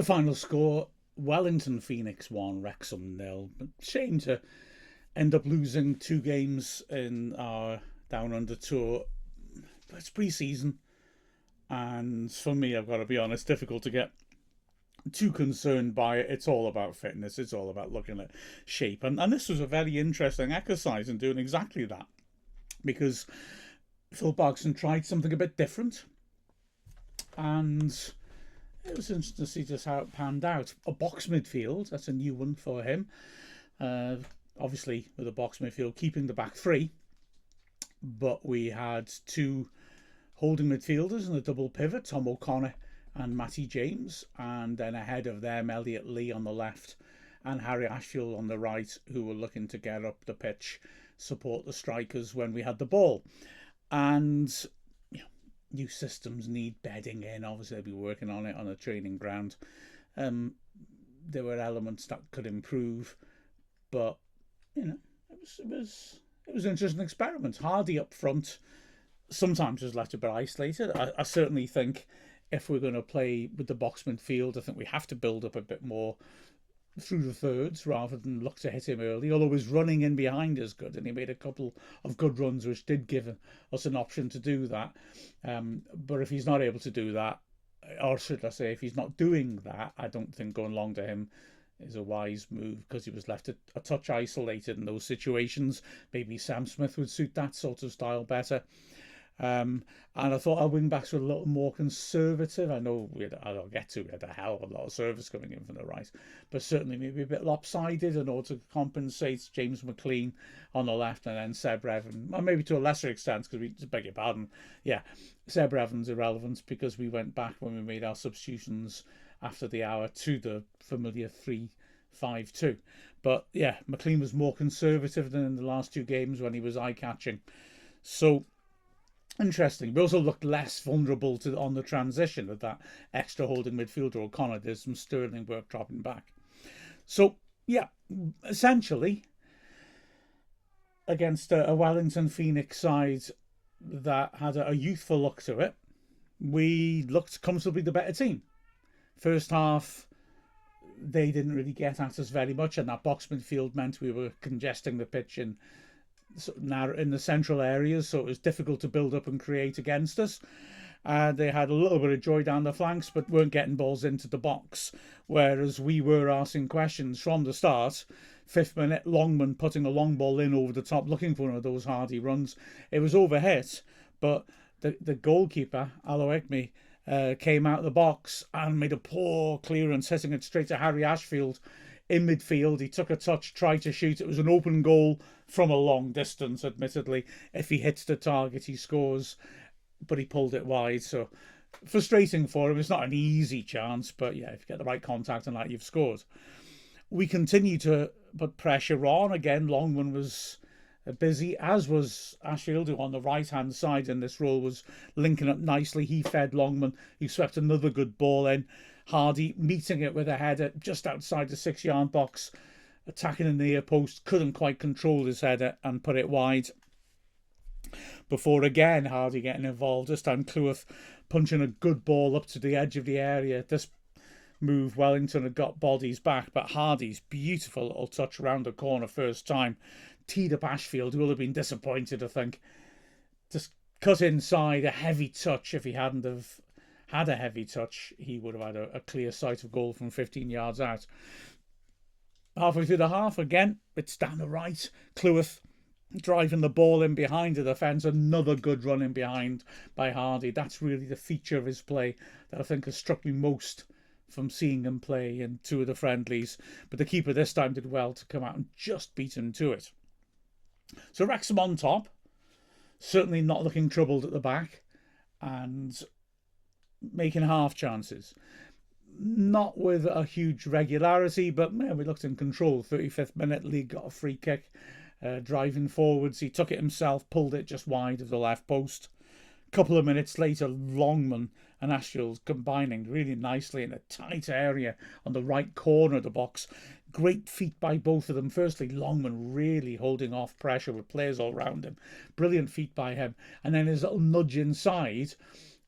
final score, Wellington Phoenix 1, Wrexham 0. Shame to end up losing 2 games in our Down Under tour. But it's pre-season, and for me, I've got to be honest, difficult to get too concerned by it. It's all about fitness. It's all about looking at shape. And this was a very interesting exercise in doing exactly that, because Phil Barkson tried something a bit different, and it was interesting to see just how it panned out. A box midfield, that's a new one for him. Obviously, with a box midfield, keeping the back three, but we had 2 holding midfielders and a double pivot, Tom O'Connor and Matty James, and then ahead of them, Elliot Lee on the left and Harry Ashfield on the right, who were looking to get up the pitch, support the strikers when we had the ball. And new systems need bedding in. Obviously, they'll be working on it on a training ground. There were elements that could improve, but it was an interesting experiment. Hardy up front sometimes was left a bit isolated. I certainly think if we're going to play with the box midfield, I think we have to build up a bit more through the thirds rather than look to hit him early, although his running in behind is good, and he made a couple of good runs which did give us an option to do that. But if he's not able to do that, or should I say if he's not doing that, I don't think going long to him is a wise move, because he was left a touch isolated in those situations. Maybe Sam Smith would suit that sort of style better. And I thought our wing backs were a little more conservative. I know we had a hell of a lot of service coming in from the right, but certainly maybe a bit lopsided in order to compensate. James McLean on the left, and then Seb Evans, or maybe to a lesser extent, because we beg your pardon, Seb Evans irrelevant, because we went back when we made our substitutions after the hour to the familiar 3-5-2. But yeah, McLean was more conservative than in the last 2 games when he was eye-catching. So interesting. We also looked less vulnerable on the transition with that extra holding midfielder O'Connor. There's some sterling work dropping back. So yeah, essentially against a Wellington Phoenix side that had a youthful look to it, we looked comfortably the better team. First half, they didn't really get at us very much, and that box midfield meant we were congesting the pitch in the central areas, so it was difficult to build up and create against us. They had a little bit of joy down the flanks, but weren't getting balls into the box, whereas we were asking questions from the start. 5th minute, Longman putting a long ball in over the top, looking for one of those hardy runs. It was overhit, but the goalkeeper, Aloegme, came out of the box and made a poor clearance, hitting it straight to Harry Ashfield in midfield. He took a touch, tried to shoot. It was an open goal from a long distance, admittedly. If he hits the target, he scores, but he pulled it wide. So frustrating for him. It's not an easy chance, but yeah, if you get the right contact and that, you've scored. We continue to put pressure on. Again, Longman was busy, as was Ashfield, who on the right-hand side in this role was linking up nicely. He fed Longman, who swept another good ball in. Hardy meeting it with a header just outside the 6-yard box, attacking in the near post, couldn't quite control his header and put it wide. Before again Hardy getting involved, this time Cleworth punching a good ball up to the edge of the area. This move, Wellington had got bodies back, but Hardy's beautiful little touch around the corner first time teed up Ashfield, who will have been disappointed, I think. Just cut inside, a heavy touch. If he hadn't have had a heavy touch, he would have had a clear sight of goal from 15 yards out. Halfway through the half, again, it's down the right. Cleworth driving the ball in behind the defence. Another good run in behind by Hardy. That's really the feature of his play that I think has struck me most from seeing him play in 2 of the friendlies. But the keeper this time did well to come out and just beat him to it. So Wrexham on top, certainly not looking troubled at the back and making half chances. Not with a huge regularity, but man, we looked in control. 35th minute, Lee got a free kick, driving forwards. He took it himself, pulled it just wide of the left post. A couple of minutes later, Longman and Ashfield combining really nicely in a tight area on the right corner of the box. Great feat by both of them. Firstly, Longman really holding off pressure with players all around him. Brilliant feat by him. And then his little nudge inside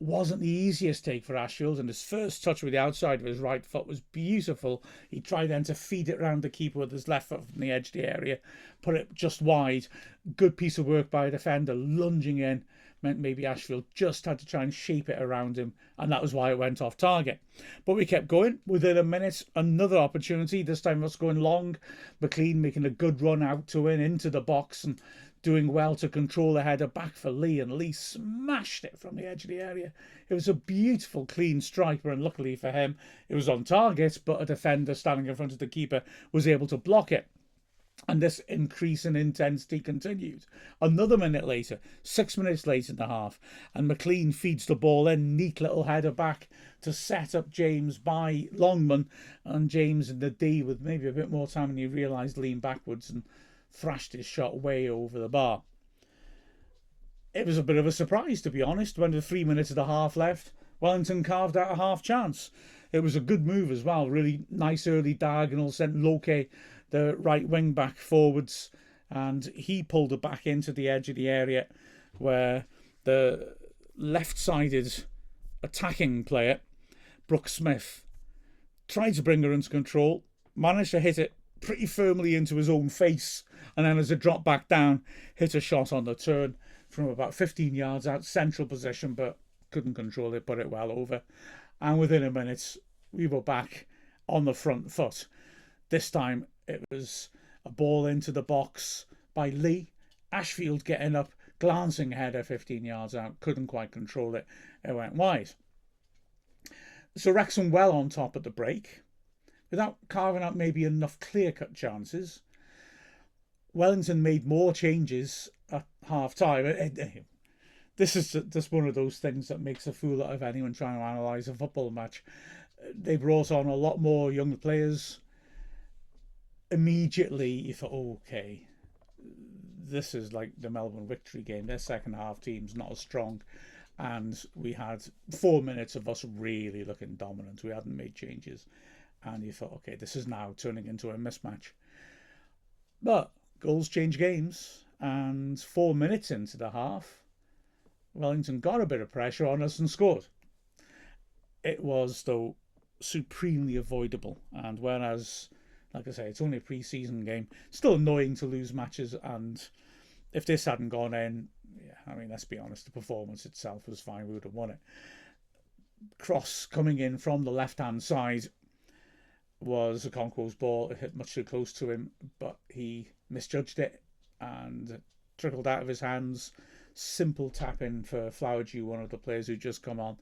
wasn't the easiest take for Ashfield, and his first touch with the outside of his right foot was beautiful. He tried then to feed it round the keeper with his left foot from the edge of the area, put it just wide. Good piece of work by a defender, lunging in. Meant maybe Ashfield just had to try and shape it around him, and that was why it went off target. But we kept going. Within a minute, another opportunity, this time us going long. McLean making a good run out to win into the box and doing well to control the header back for Lee, and Lee smashed it from the edge of the area. It was a beautiful, clean strike, and luckily for him, it was on target, but a defender standing in front of the keeper was able to block it. And this increase in intensity continued. Another minute later, 6 minutes later in the half, and McLean feeds the ball in, neat little header back to set up James by Longman, and James in the D with maybe a bit more time than he realised leaned backwards and thrashed his shot way over the bar. It was a bit of a surprise, to be honest, when the 3 minutes of the half left, Wellington carved out a half chance. It was a good move as well, really nice early diagonal, sent Loke, the right wing back, forwards, and he pulled it back into the edge of the area where the left-sided attacking player, Brooke Smith, tried to bring her into control, managed to hit it pretty firmly into his own face, and then as it dropped back down, hit a shot on the turn from about 15 yards out, central position, but couldn't control it, put it well over. And within a minute, we were back on the front foot. This time, it was a ball into the box by Lee. Ashfield getting up, glancing header 15 yards out, couldn't quite control it. It went wide. So Wrexham well on top at the break, without carving out maybe enough clear-cut chances. Wellington made more changes at half-time. This is just one of those things that makes a fool out of anyone trying to analyse a football match. They brought on a lot more young players. Immediately, you thought, okay, this is like the Melbourne Victory game. Their second half team's not as strong. And we had 4 minutes of us really looking dominant. We hadn't made changes. And you thought, okay, this is now turning into a mismatch. But goals change games. And 4 minutes into the half, Wellington got a bit of pressure on us and scored. It was, though, supremely avoidable. And whereas, like I say, it's only a pre-season game, still annoying to lose matches. And if this hadn't gone in, yeah, I mean, let's be honest, the performance itself was fine. We would have won it. Cross coming in from the left-hand side was Okonkwo's ball. It hit much too close to him, but he misjudged it and trickled out of his hands. Simple tap-in for Flowerdew, one of the players who just come on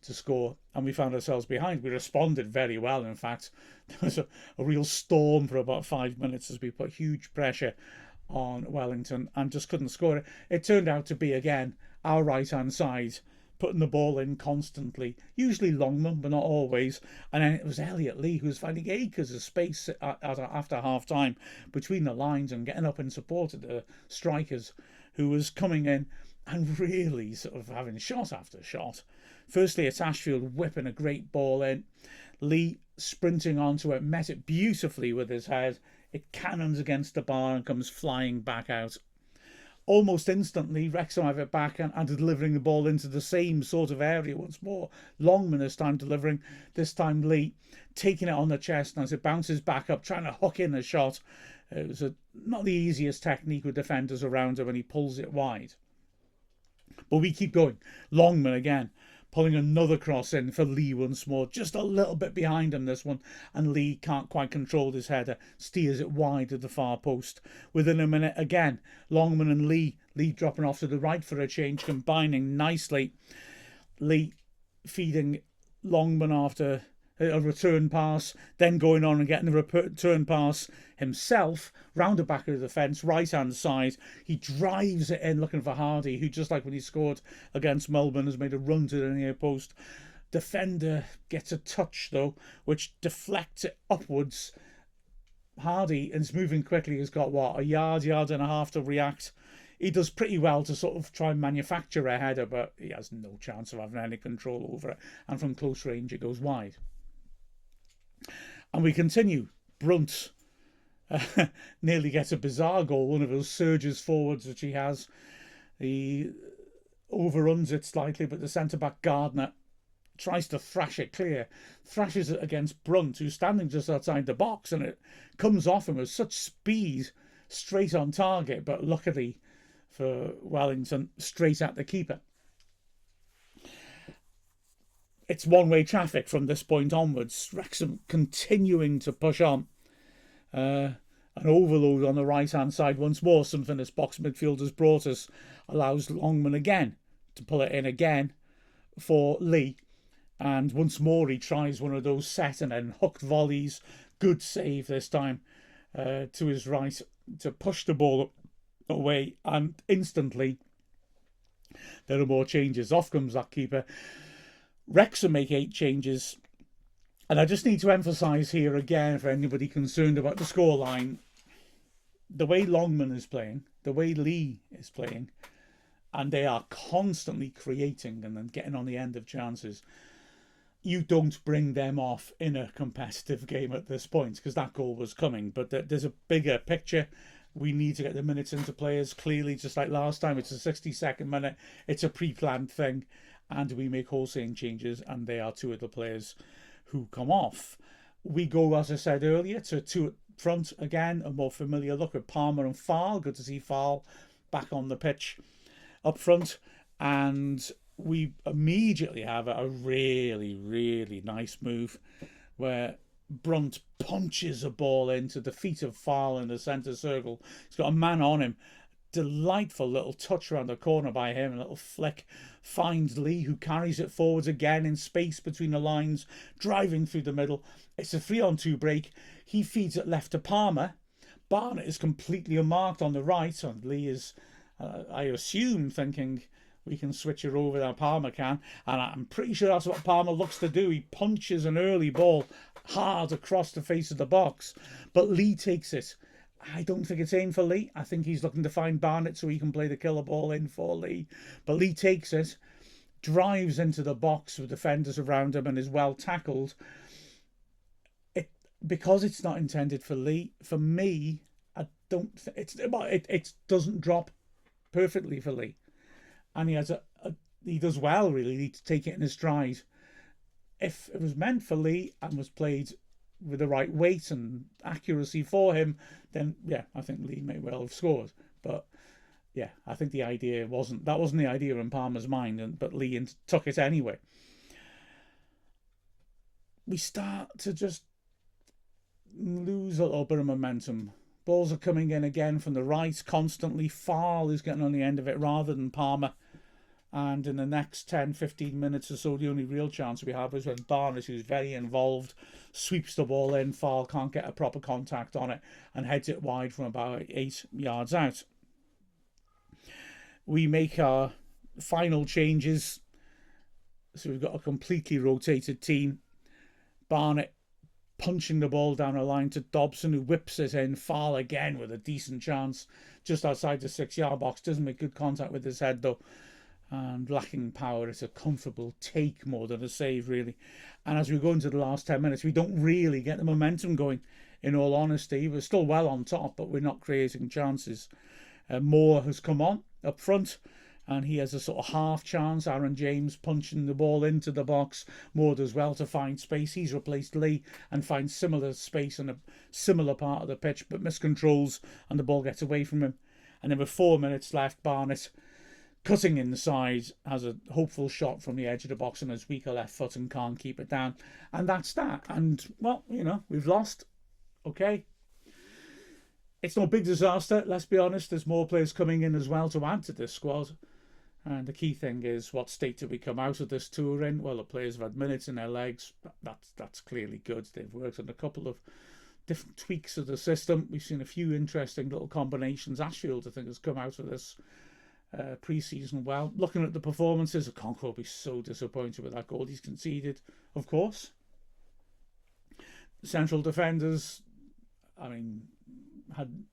to score, and we found ourselves behind. We responded very well. In fact, there was a real storm for about 5 minutes as we put huge pressure on Wellington and just couldn't score it. It turned out to be, again, our right-hand side putting the ball in constantly, usually Longman, but not always. And then it was Elliot Lee who was finding acres of space after half-time between the lines and getting up in support of the strikers, who was coming in and really sort of having shot after shot. Firstly, it's Ashfield whipping a great ball in. Lee sprinting onto it, met it beautifully with his head. It cannons against the bar and comes flying back out. Almost instantly, Wrexham have it back and delivering the ball into the same sort of area once more. Longman this time delivering, this time Lee taking it on the chest, and as it bounces back up, trying to hook in a shot. It was not the easiest technique with defenders around him, and he pulls it wide. But we keep going. Longman again, pulling another cross in for Lee once more, just a little bit behind him this one, and Lee can't quite control his header, steers it wide at the far post. Within a minute again, Longman and Lee dropping off to the right for a change, combining nicely. Lee feeding Longman after a return pass, then going on and getting a return pass himself round the back of the fence, right hand side. He drives it in looking for Hardy, who, just like when he scored against Melbourne, has made a run to the near post. Defender gets a touch though, which deflects it upwards. Hardy, and it's moving quickly, has got a yard and a half to react. He does pretty well to sort of try and manufacture a header, but he has no chance of having any control over it, and from close range it goes wide. And we continue. Brunt nearly gets a bizarre goal, one of those surges forwards which he has. He overruns it slightly, but the centre-back Gardner tries to thrash it clear, thrashes it against Brunt, who's standing just outside the box, and it comes off him with such speed, straight on target, but luckily for Wellington, straight at the keeper. It's one-way traffic from this point onwards. Wrexham continuing to push on. An overload on the right-hand side once more, something this box midfielder's brought us, allows Longman again to pull it in again for Lee. And once more he tries one of those set and then hooked volleys. Good save this time to his right to push the ball away. And instantly there are more changes. Off comes that keeper. Wrexham make 8 changes. And I just need to emphasise here again, for anybody concerned about the scoreline, the way Longman is playing, the way Lee is playing, and they are constantly creating and then getting on the end of chances. You don't bring them off in a competitive game at this point, because that goal was coming. But there's a bigger picture. We need to get the minutes into players. Clearly, just like last time, it's a 62nd minute. It's a pre-planned thing. And we make wholesale changes, and they are 2 of the players who come off. We go, as I said earlier, to 2 at front again. A more familiar look at Palmer and Farl. Good to see Farl back on the pitch up front. And we immediately have a really, really nice move where Brunt punches a ball into the feet of Farl in the centre circle. He's got a man on him. Delightful little touch around the corner by him. A little flick. Finds Lee, who carries it forwards again in space between the lines, driving through the middle. It's a 3-on-2 break. He feeds it left to Palmer. Barnett is completely unmarked on the right, and Lee is, I assume, thinking we can switch her over that Palmer can, and I'm pretty sure that's what Palmer looks to do. He punches an early ball hard across the face of the box, but Lee takes it. I don't think it's aimed for Lee. I think he's looking to find Barnett so he can play the killer ball in for Lee. But Lee takes it, drives into the box with defenders around him, and is well tackled. Because it's not intended for Lee, for me, I don't. It doesn't drop perfectly for Lee, and he does well really to take it in his stride. If it was meant for Lee and was played with the right weight and accuracy for him, then yeah, I think Lee may well have scored. But yeah, I think the idea wasn't the idea in Palmer's mind, but Lee took it anyway. We start to just lose a little bit of momentum. Balls are coming in again from the right constantly. Farl is getting on the end of it rather than Palmer. And in the next 10-15 minutes or so, the only real chance we have is when Barnett, who's very involved, sweeps the ball in. Farl can't get a proper contact on it and heads it wide from about 8 yards out. We make our final changes. So we've got a completely rotated team. Barnett punching the ball down a line to Dobson, who whips it in. Farl again with a decent chance just outside the 6-yard box. Doesn't make good contact with his head though. And lacking power, it's a comfortable take more than a save really. And as we go into the last 10 minutes, we don't really get the momentum going, in all honesty. We're still well on top, but we're not creating chances. Moore has come on up front, and he has a sort of half chance. Aaron James punching the ball into the box. Moore does well to find space. He's replaced Lee and finds similar space on a similar part of the pitch, but miscontrols and the ball gets away from him. And then with 4 minutes left, Barnett, cutting inside, has a hopeful shot from the edge of the box on his weaker left foot and can't keep it down. And that's that. And, well, we've lost. Okay. It's no big disaster, let's be honest. There's more players coming in as well to add to this squad. And the key thing is, what state do we come out of this tour in? Well, the players have had minutes in their legs. That's clearly good. They've worked on a couple of different tweaks of the system. We've seen a few interesting little combinations. Ashfield, I think, has come out of this pre-season well. Looking at the performances, Okonkwo will be so disappointed with that goal he's conceded, of course. Central defenders,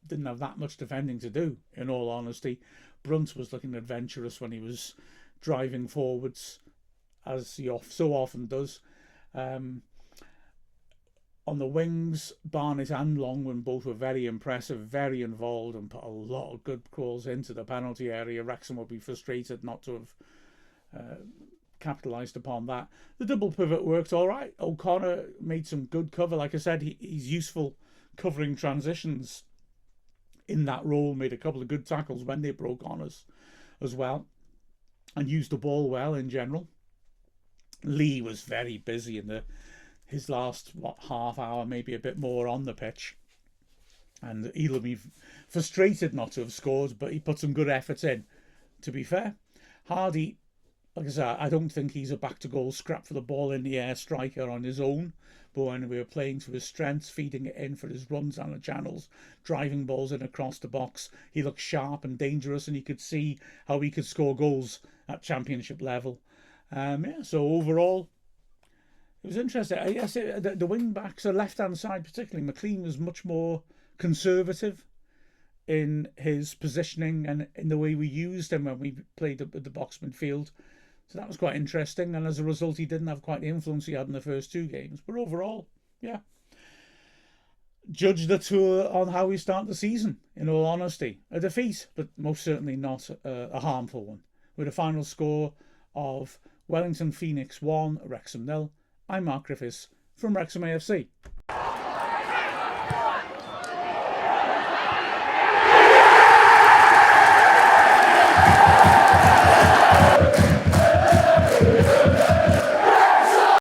didn't have that much defending to do, in all honesty. Brunt was looking adventurous when he was driving forwards, as he so often does. On the wings, Barnett and Longman both were very impressive, very involved, and put a lot of good calls into the penalty area. Wrexham will be frustrated not to have capitalised upon that. The double pivot worked all right. O'Connor made some good cover. Like I said, he's useful covering transitions in that role, made a couple of good tackles when they broke on us as well, and used the ball well in general. Lee was very busy in his last half hour, maybe a bit more on the pitch, and he'll be frustrated not to have scored, but he put some good efforts in, to be fair. Hardy, like I said, I don't think he's a back to goal scrap for the ball in the air striker on his own, but when we were playing to his strengths, feeding it in for his runs down the channels, driving balls in across the box, he looked sharp and dangerous, and you could see how he could score goals at championship level. So overall, it was interesting. I guess the wing backs, the left hand side particularly, McLean was much more conservative in his positioning and in the way we used him when we played at the box midfield. So that was quite interesting, and as a result, he didn't have quite the influence he had in the first two games. But overall, yeah. Judge the tour on how we start the season, in all honesty. A defeat, but most certainly not a harmful one. With a final score of Wellington Phoenix 1, Wrexham 0. I'm Mark Griffiths from Wrexham AFC.